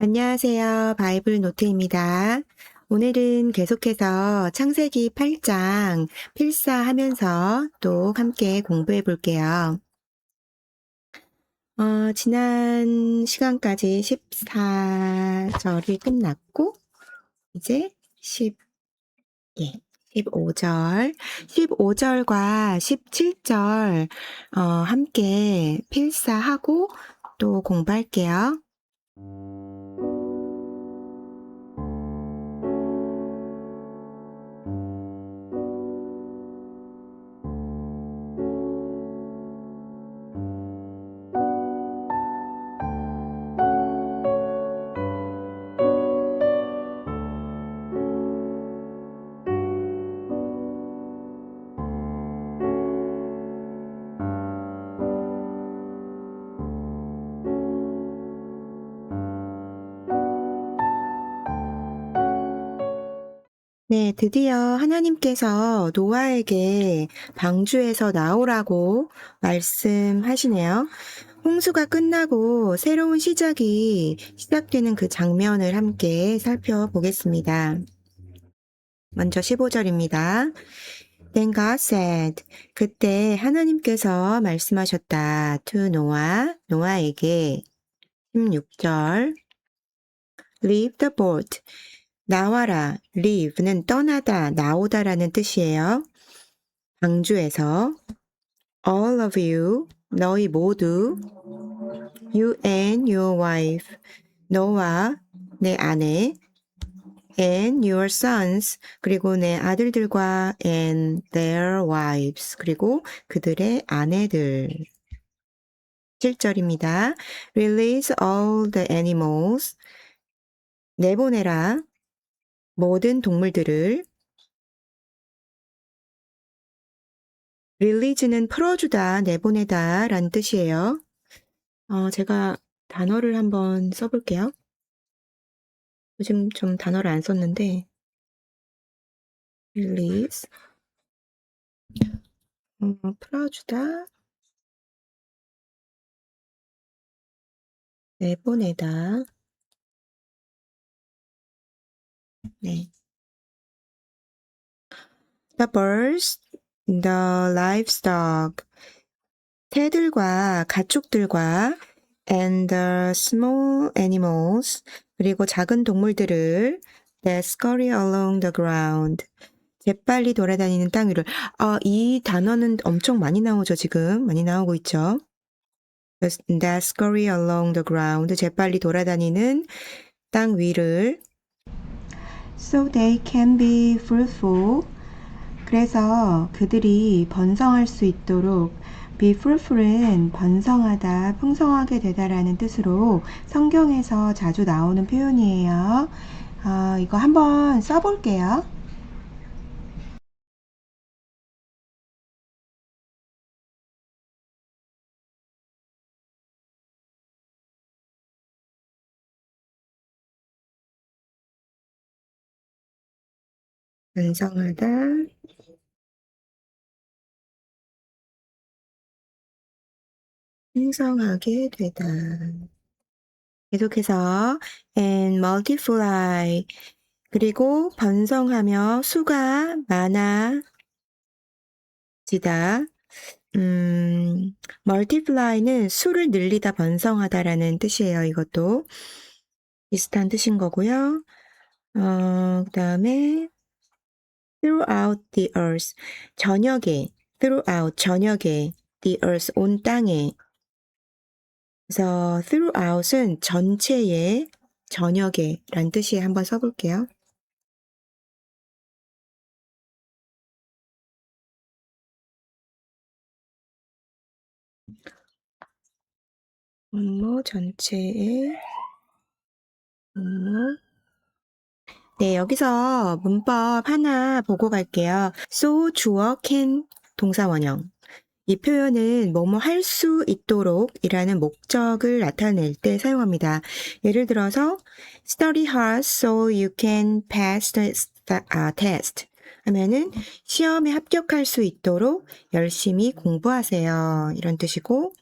안녕하세요. 바이블 노트입니다. 오늘은 계속해서 창세기 8장 필사하면서 또 함께 공부해 볼게요. 지난 시간까지 14절이 끝났고, 이제 15절, 15절과 17절, 함께 필사하고 또 공부할게요. 네, 드디어 하나님께서 노아에게 방주에서 나오라고 말씀하시네요. 홍수가 끝나고 새로운 시작이 시작되는 그 장면을 함께 살펴보겠습니다. 먼저 15절입니다. Then God said, 그때 하나님께서 말씀하셨다. To Noah, 노아에게. 16절. Leave the boat. 나와라. leave는 떠나다, 나오다라는 뜻이에요. 방주에서 all of you, 너희 모두 you and your wife, 너와 내 아내 and your sons, 그리고 내 아들들과 and their wives, 그리고 그들의 아내들. 7절입니다. Release all the animals, 내보내라 모든 동물들을. release는 풀어주다, 내보내다 라는 뜻이에요. 제가 단어를 한번 써볼게요. 요즘 좀 단어를 안 썼는데 release, 풀어주다, 내보내다. 네. The birds, the livestock, 새들과 가축들과 and the small animals, 그리고 작은 동물들을 that scurry along the ground, 재빨리 돌아다니는 땅 위를. 이 단어는 엄청 많이 나오죠, 지금. 많이 나오고 있죠. that scurry along the ground, 재빨리 돌아다니는 땅 위를. So they can be fruitful. 그래서 그들이 번성할 수 있도록. be fruitful은 번성하다, 풍성하게 되다라는 뜻으로 성경에서 자주 나오는 표현이에요. 이거 한번 써볼게요. 번성하다, 풍성하게 되다. 계속해서 and multiply, 그리고 번성하며 수가 많아지다. multiply는 수를 늘리다, 번성하다라는 뜻이에요. 이것도 비슷한 뜻인 거고요. 그 다음에 throughout the earth, 전역에, throughout, 전역에, the earth, 온 땅에. 그래서 throughout은 전체에, 전역에 라는 뜻이에요. 한번 써볼게요. 전체에, 네, 여기서 문법 하나 보고 갈게요. so, 주어, can, 동사원형. 이 표현은 뭐뭐 할 수 있도록 이라는 목적을 나타낼 때 사용합니다. 예를 들어서 study hard so you can pass the test 하면은 시험에 합격할 수 있도록 열심히 공부하세요. 이런 뜻이고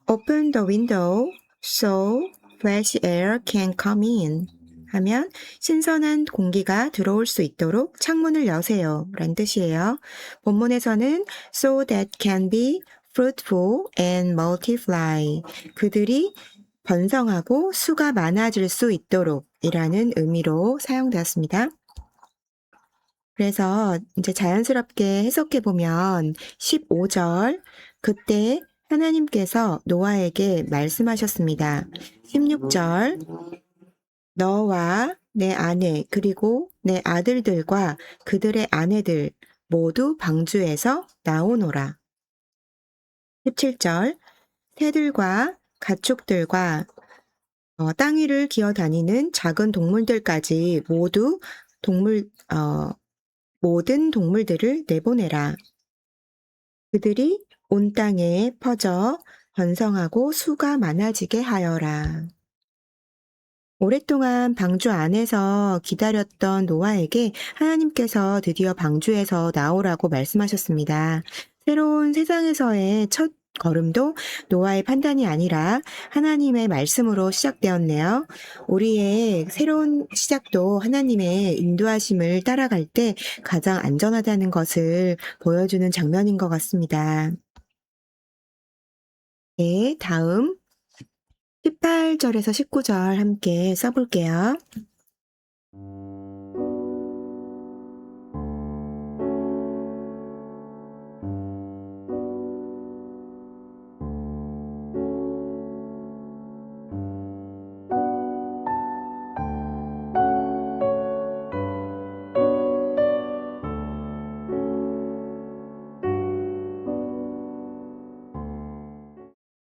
open the window so fresh air can come in 하면 신선한 공기가 들어올 수 있도록 창문을 여세요 라는 뜻이에요. 본문에서는 so that can be fruitful and multiply 그들이 번성하고 수가 많아질 수 있도록 이라는 의미로 사용되었습니다. 그래서 이제 자연스럽게 해석해 보면 15절 그때 하나님께서 노아에게 말씀하셨습니다. 16절 너와 내 아내 그리고 내 아들들과 그들의 아내들 모두 방주에서 나오노라. 17절 새들과 가축들과 땅 위를 기어다니는 작은 동물들까지 모든 동물들을 내보내라. 그들이 온 땅에 퍼져 번성하고 수가 많아지게 하여라. 오랫동안 방주 안에서 기다렸던 노아에게 하나님께서 드디어 방주에서 나오라고 말씀하셨습니다. 새로운 세상에서의 첫 걸음도 노아의 판단이 아니라 하나님의 말씀으로 시작되었네요. 우리의 새로운 시작도 하나님의 인도하심을 따라갈 때 가장 안전하다는 것을 보여주는 장면인 것 같습니다. 네, 다음 18절에서 19절 함께 써볼게요.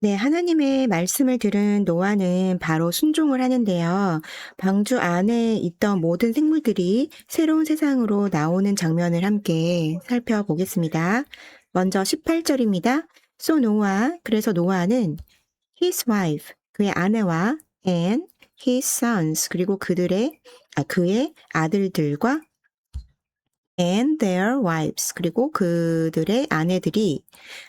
네, 하나님의 말씀을 들은 노아는 바로 순종을 하는데요. 방주 안에 있던 모든 생물들이 새로운 세상으로 나오는 장면을 함께 살펴보겠습니다. 먼저 18절입니다. So Noah, 그래서 노아는 his wife, 그의 아내와 and his sons, 그리고 그의 아들들과 and their wives, 그리고 그들의 아내들이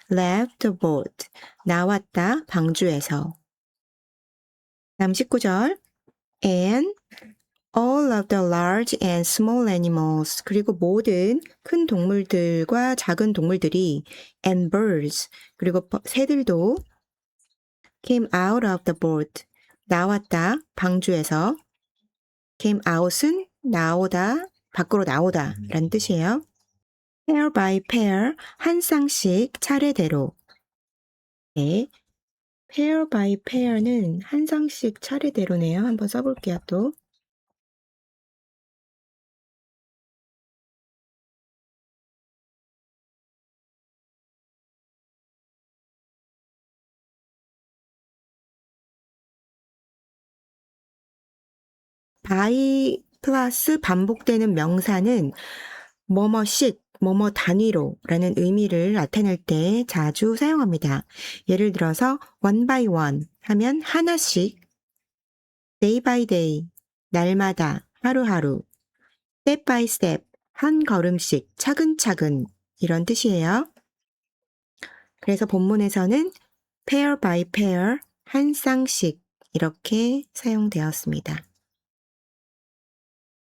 left the boat, 나왔다, 방주에서. 다음 19절 and all of the large and small animals, 그리고 모든 큰 동물들과 작은 동물들이 and birds, 그리고 새들도 came out of the boat, 나왔다, 방주에서. came out은 나오다, 밖으로 나오다 라는 뜻이에요. pair by pair, 한 쌍씩 차례대로. 네, pair by pair는 한 쌍씩 차례대로네요. 한번 써볼게요, 또. by 플러스 반복되는 명사는 뭐뭐씩, 뭐뭐 단위로 라는 의미를 나타낼 때 자주 사용합니다. 예를 들어서 one by one 하면 하나씩, day by day, 날마다, 하루하루, step by step, 한 걸음씩, 차근차근 이런 뜻이에요. 그래서 본문에서는 pair by pair, 한 쌍씩 이렇게 사용되었습니다.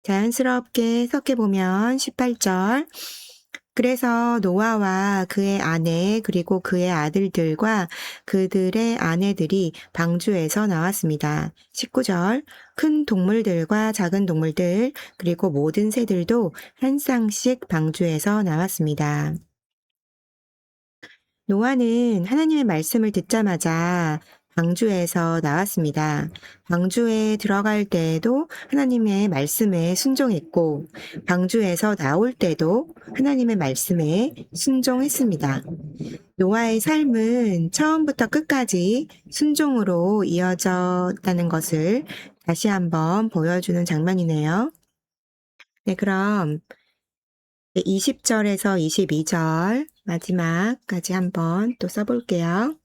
자연스럽게 해석해보면 18절 그래서 노아와 그의 아내 그리고 그의 아들들과 그들의 아내들이 방주에서 나왔습니다. 19절 큰 동물들과 작은 동물들 그리고 모든 새들도 한 쌍씩 방주에서 나왔습니다. 노아는 하나님의 말씀을 듣자마자 방주에서 나왔습니다. 방주에 들어갈 때에도 하나님의 말씀에 순종했고 방주에서 나올 때도 하나님의 말씀에 순종했습니다. 노아의 삶은 처음부터 끝까지 순종으로 이어졌다는 것을 다시 한번 보여주는 장면이네요. 네, 그럼 20절에서 22절 마지막까지 한번 또 써볼게요.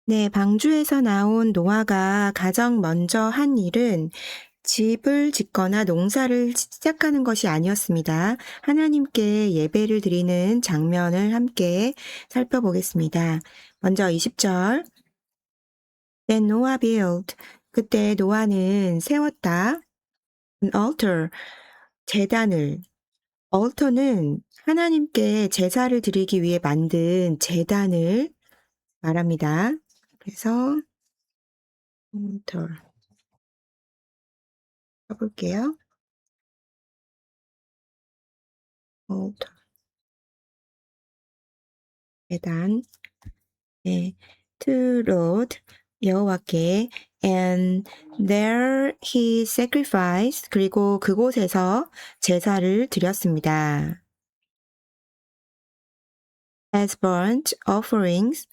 네, 방주에서 나온 노아가 가장 먼저 한 일은 집을 짓거나 농사를 시작하는 것이 아니었습니다. 하나님께 예배를 드리는 장면을 함께 살펴보겠습니다. 먼저 20절. Then Noah built. 그때 노아는 세웠다. An altar. 제단을. altar는 하나님께 제사를 드리기 위해 만든 제단을 말합니다. 그래서 altar 써볼게요. altar. 제단. 네. To Lord 여호와께 and there he sacrificed 그리고 그곳에서 제사를 드렸습니다. as burnt offerings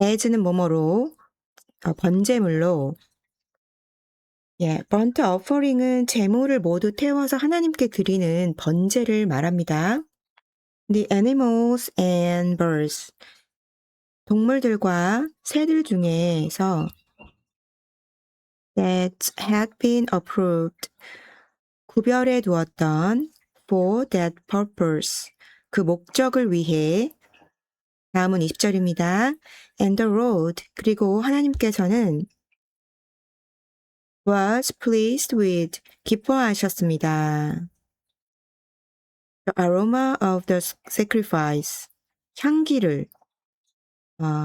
as는 뭐뭐로 번제물로 예, burnt offering은 제물을 모두 태워서 하나님께 드리는 번제를 말합니다. The animals and birds 동물들과 새들 중에서 that had been approved 구별해 두었던 for that purpose 그 목적을 위해 다음은 20절입니다. And the Lord 그리고 하나님께서는 was pleased with 기뻐하셨습니다. The aroma of the sacrifice 향기를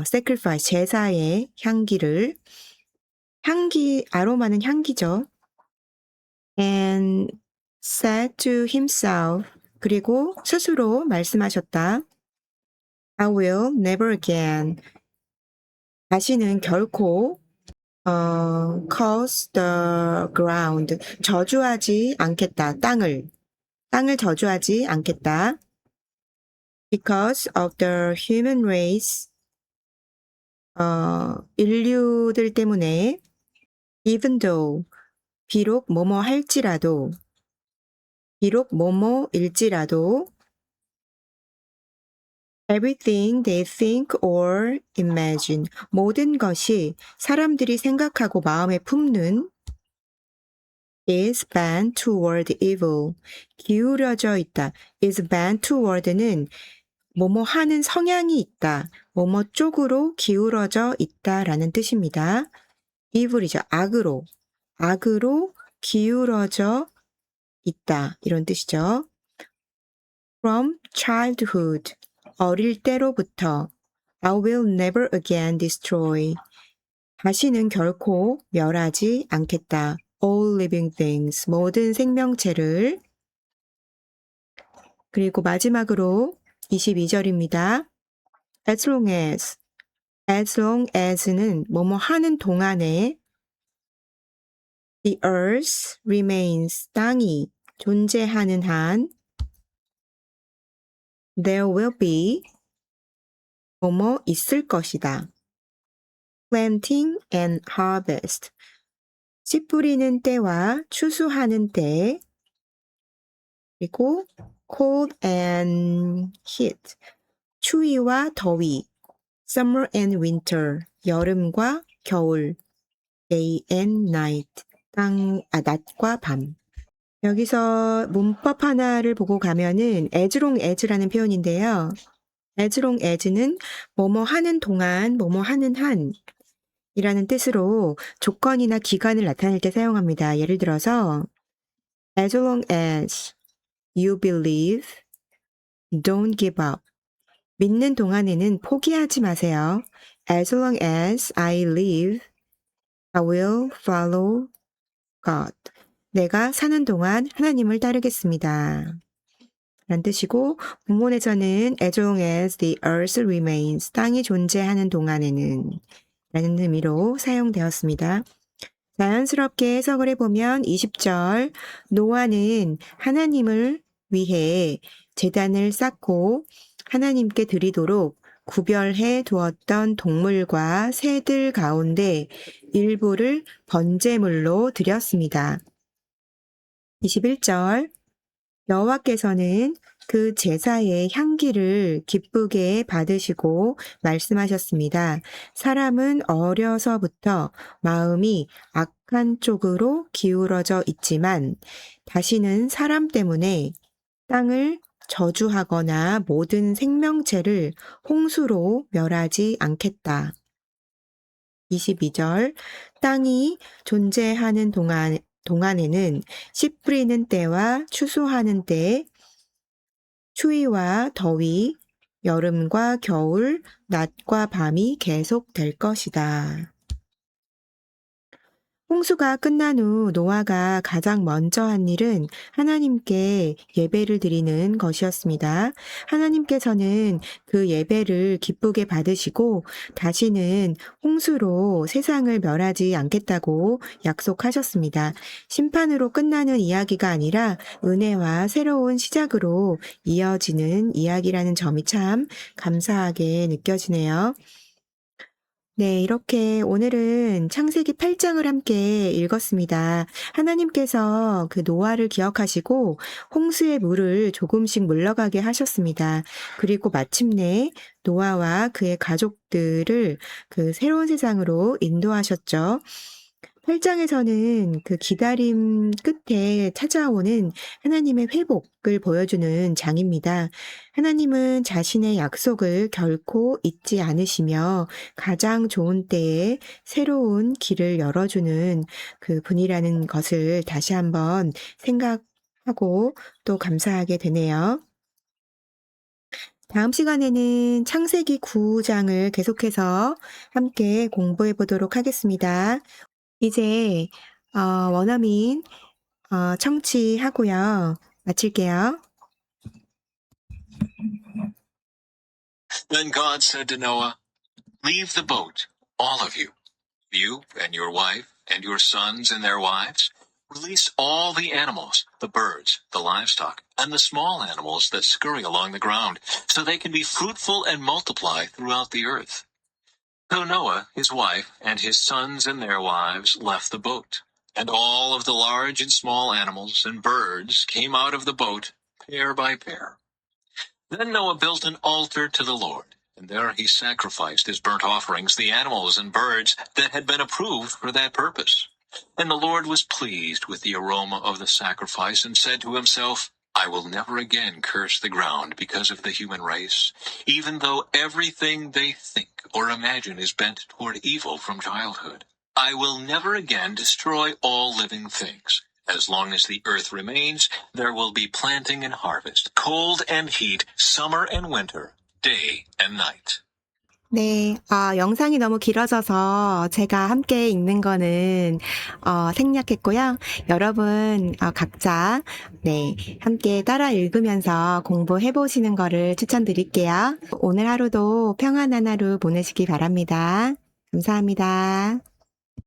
sacrifice 제사의 향기를 향기 아로마는 향기죠. And said to himself 그리고 스스로 말씀하셨다. I will never again 다시는 결코 curse the ground 저주하지 않겠다. 땅을 저주하지 않겠다. Because of the human race 인류들 때문에 even though 비록 뭐뭐 할지라도 비록 뭐뭐일지라도 everything they think or imagine 모든 것이 사람들이 생각하고 마음에 품는 is bent toward evil 기울어져 있다. is bent toward는 뭐뭐 하는 성향이 있다. 뭐뭐 쪽으로 기울어져 있다라는 뜻입니다. evil이죠. 악으로 기울어져 있다. 이런 뜻이죠. From childhood 어릴 때로부터 I will never again destroy 다시는 결코 멸하지 않겠다. All living things 모든 생명체를 그리고 마지막으로 22절입니다. As long as는 뭐뭐 하는 동안에 the earth remains 땅이 존재하는 한 there will be 뭐뭐 있을 것이다. planting and harvest 씨 뿌리는 때와 추수하는 때 그리고 cold and heat 추위와 더위 summer and winter 여름과 겨울 day and night 낮과 밤 여기서 문법 하나를 보고 가면은 as long as라는 표현인데요. as long as는 뭐뭐 하는 동안 뭐뭐 하는 한 이라는 뜻으로 조건이나 기간을 나타낼 때 사용합니다. 예를 들어서 as long as you believe, don't give up. 믿는 동안에는 포기하지 마세요. As long as I live, I will follow God. 내가 사는 동안 하나님을 따르겠습니다. 라는 뜻이고 본문에서는 as long as the earth remains, 땅이 존재하는 동안에는 라는 의미로 사용되었습니다. 자연스럽게 해석을 해보면 20절 노아는 하나님을 위해 제단을 쌓고 하나님께 드리도록 구별해 두었던 동물과 새들 가운데 일부를 번제물로 드렸습니다. 21절 여호와께서는 그 제사의 향기를 기쁘게 받으시고 말씀하셨습니다. 사람은 어려서부터 마음이 악한 쪽으로 기울어져 있지만 다시는 사람 때문에 땅을 저주하거나 모든 생명체를 홍수로 멸하지 않겠다. 22절 땅이 존재하는 동안에는 씨 뿌리는 때와 추수하는 때, 추위와 더위, 여름과 겨울, 낮과 밤이 계속될 것이다. 홍수가 끝난 후 노아가 가장 먼저 한 일은 하나님께 예배를 드리는 것이었습니다. 하나님께서는 그 예배를 기쁘게 받으시고 다시는 홍수로 세상을 멸하지 않겠다고 약속하셨습니다. 심판으로 끝나는 이야기가 아니라 은혜와 새로운 시작으로 이어지는 이야기라는 점이 참 감사하게 느껴지네요. 네, 이렇게 오늘은 창세기 8장을 함께 읽었습니다. 하나님께서 그 노아를 기억하시고 홍수의 물을 조금씩 물러가게 하셨습니다. 그리고 마침내 노아와 그의 가족들을 그 새로운 세상으로 인도하셨죠. 8장에서는 그 기다림 끝에 찾아오는 하나님의 회복을 보여주는 장입니다. 하나님은 자신의 약속을 결코 잊지 않으시며 가장 좋은 때에 새로운 길을 열어주는 그 분이라는 것을 다시 한번 생각하고 또 감사하게 되네요. 다음 시간에는 창세기 9장을 계속해서 함께 공부해 보도록 하겠습니다. 이제 원어민 청취하고요. 마칠게요. Then God said to Noah, "Leave the boat, all of you, you and your wife and your sons and their wives. Release all the animals, the birds, the livestock, and the small animals that scurry along the ground, so they can be fruitful and multiply throughout the earth." So Noah, his wife, and his sons and their wives left the boat, and all of the large and small animals and birds came out of the boat, pair by pair. Then Noah built an altar to the Lord, and there he sacrificed as burnt offerings the animals and birds that had been approved for that purpose. And the Lord was pleased with the aroma of the sacrifice and said to himself, "I will never again curse the ground because of the human race, even though everything they think or imagine is bent toward evil from childhood. I will never again destroy all living things. As long as the earth remains, there will be planting and harvest, cold and heat, summer and winter, day and night." 네, 영상이 너무 길어져서 제가 함께 읽는 거는 생략했고요. 여러분 각자 네, 함께 따라 읽으면서 공부해 보시는 거를 추천드릴게요. 오늘 하루도 평안한 하루 보내시기 바랍니다. 감사합니다.